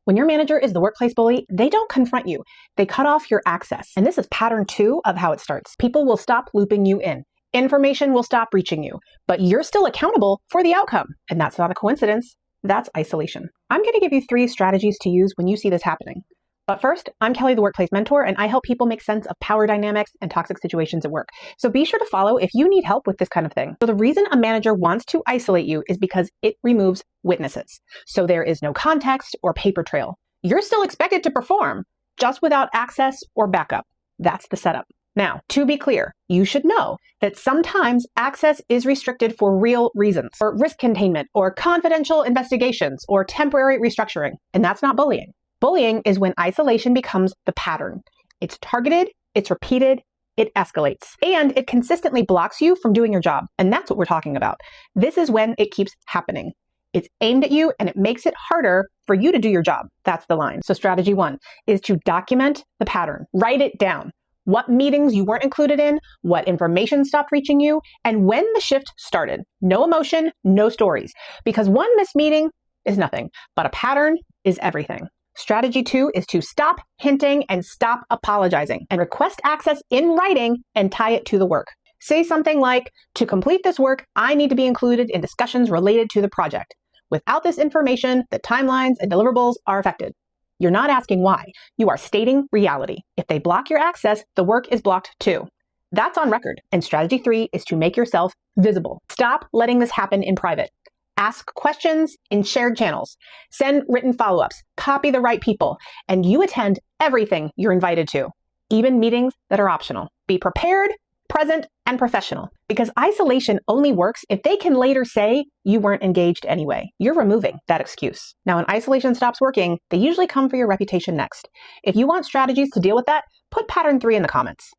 When your manager is the workplace bully, they don't confront you. They cut off your access. And this is pattern 2 of how it starts. People will stop looping you in. Information will stop reaching you, but you're still accountable for the outcome. And that's not a coincidence. That's isolation. I'm going to give you 3 strategies to use when you see this happening. But first, I'm Kelly, the workplace mentor, and I help people make sense of power dynamics and toxic situations at work. So be sure to follow if you need help with this kind of thing. So the reason a manager wants to isolate you is because it removes witnesses. So there is no context or paper trail. You're still expected to perform, just without access or backup. That's the setup. Now, to be clear, you should know that sometimes access is restricted for real reasons, for risk containment, or confidential investigations, or temporary restructuring, and that's not bullying. Bullying is when isolation becomes the pattern. It's targeted, it's repeated, it escalates, and it consistently blocks you from doing your job. And that's what we're talking about. This is when it keeps happening. It's aimed at you and it makes it harder for you to do your job. That's the line. So strategy 1 is to document the pattern. Write it down. What meetings you weren't included in, what information stopped reaching you, and when the shift started. No emotion, no stories. Because one missed meeting is nothing, but a pattern is everything. Strategy 2 is to stop hinting and stop apologizing and request access in writing and tie it to the work. Say something like, to complete this work, I need to be included in discussions related to the project. Without this information, the timelines and deliverables are affected. You're not asking why. You are stating reality. If they block your access, the work is blocked too. That's on record. And strategy 3 is to make yourself visible. Stop letting this happen in private. Ask questions in shared channels, send written follow-ups, copy the right people, and you attend everything you're invited to, even meetings that are optional. Be prepared, present, and professional, because isolation only works if they can later say you weren't engaged anyway. You're removing that excuse. Now, when isolation stops working, they usually come for your reputation next. If you want strategies to deal with that, put pattern 3 in the comments.